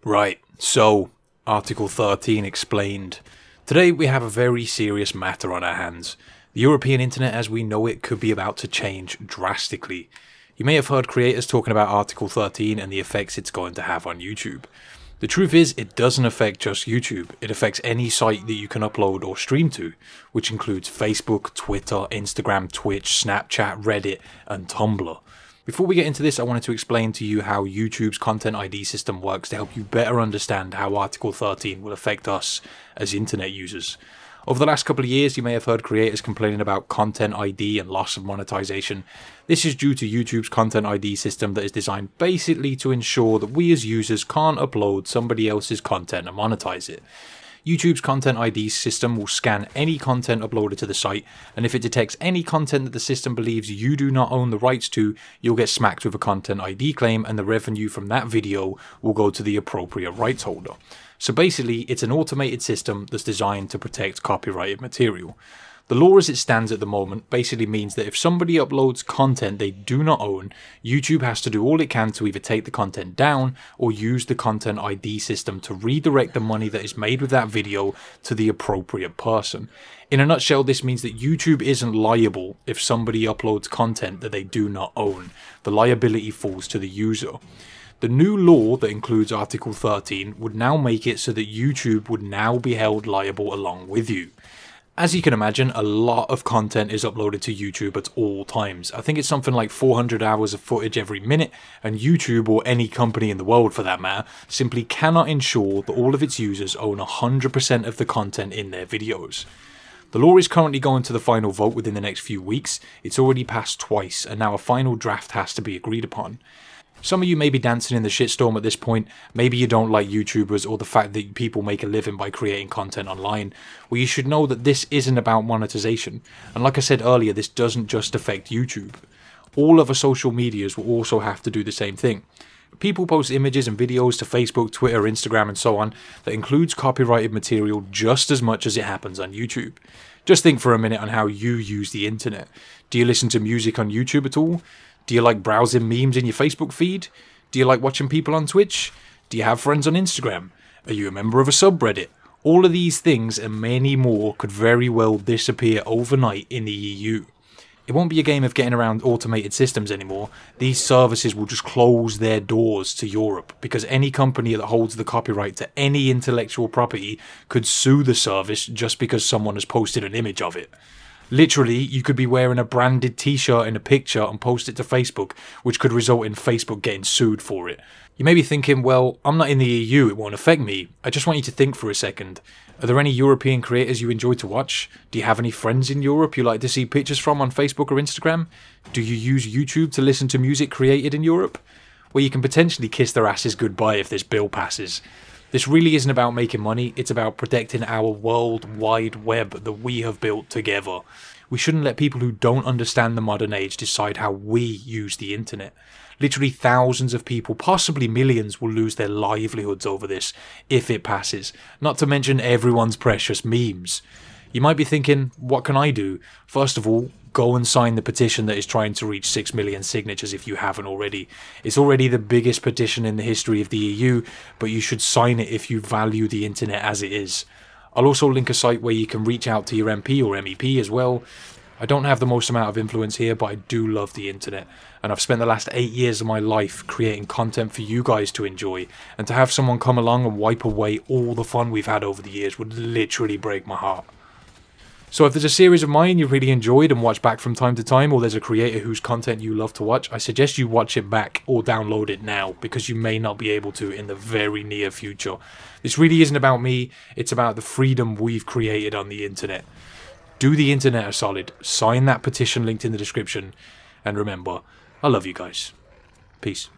Right, so Article 13 explained. Today we have a very serious matter on our hands. The European internet as we know it could be about to change drastically. You may have heard creators talking about Article 13 and the effects it's going to have on YouTube. The truth is, it doesn't affect just YouTube, it affects any site that you can upload or stream to, which includes Facebook, Twitter, Instagram, Twitch, Snapchat, Reddit, and Tumblr. Before we get into this, I wanted to explain to you how YouTube's Content ID system works to help you better understand how Article 13 will affect us as internet users. Over the last couple of years, you may have heard creators complaining about Content ID and loss of monetization. This is due to YouTube's Content ID system that is designed basically to ensure that we as users can't upload somebody else's content and monetize it. YouTube's Content ID system will scan any content uploaded to the site, and if it detects any content that the system believes you do not own the rights to, you'll get smacked with a Content ID claim, and the revenue from that video will go to the appropriate rights holder. So basically, it's an automated system that's designed to protect copyrighted material. The law as it stands at the moment basically means that if somebody uploads content they do not own, YouTube has to do all it can to either take the content down or use the Content ID system to redirect the money that is made with that video to the appropriate person. In a nutshell, this means that YouTube isn't liable if somebody uploads content that they do not own. The liability falls to the user. The new law that includes Article 13 would now make it so that YouTube would now be held liable along with you. As you can imagine, a lot of content is uploaded to YouTube at all times. I think it's something like 400 hours of footage every minute, and YouTube, or any company in the world for that matter, simply cannot ensure that all of its users own 100% of the content in their videos. The law is currently going to the final vote within the next few weeks. It's already passed twice, and now a final draft has to be agreed upon. Some of you may be dancing in the shitstorm at this point. Maybe you don't like YouTubers or the fact that people make a living by creating content online. Well, you should know that this isn't about monetization. And like I said earlier, this doesn't just affect YouTube. All other social medias will also have to do the same thing. People post images and videos to Facebook, Twitter, Instagram and so on that includes copyrighted material just as much as it happens on YouTube. Just think for a minute on how you use the internet. Do you listen to music on YouTube at all? Do you like browsing memes in your Facebook feed? Do you like watching people on Twitch? Do you have friends on Instagram? Are you a member of a subreddit? All of these things and many more could very well disappear overnight in the EU. It won't be a game of getting around automated systems anymore. These services will just close their doors to Europe because any company that holds the copyright to any intellectual property could sue the service just because someone has posted an image of it. Literally, you could be wearing a branded t-shirt in a picture and post it to Facebook, which could result in Facebook getting sued for it. You may be thinking, well, I'm not in the EU, it won't affect me. I just want you to think for a second. Are there any European creators you enjoy to watch? Do you have any friends in Europe you like to see pictures from on Facebook or Instagram? Do you use YouTube to listen to music created in Europe? Well, you can potentially kiss their asses goodbye if this bill passes. This really isn't about making money, it's about protecting our world wide web that we have built together. We shouldn't let people who don't understand the modern age decide how we use the internet. Literally thousands of people, possibly millions, will lose their livelihoods over this if it passes. Not to mention everyone's precious memes. You might be thinking, what can I do? First of all, go and sign the petition that is trying to reach 6 million signatures if you haven't already. It's already the biggest petition in the history of the EU, but you should sign it if you value the internet as it is. I'll also link a site where you can reach out to your MP or MEP as well. I don't have the most amount of influence here, but I do love the internet, and I've spent the last 8 years of my life creating content for you guys to enjoy, and to have someone come along and wipe away all the fun we've had over the years would literally break my heart. So if there's a series of mine you really enjoyed and watch back from time to time, or there's a creator whose content you love to watch, I suggest you watch it back or download it now, because you may not be able to in the very near future. This really isn't about me, it's about the freedom we've created on the internet. Do the internet a solid, sign that petition linked in the description, and remember, I love you guys. Peace.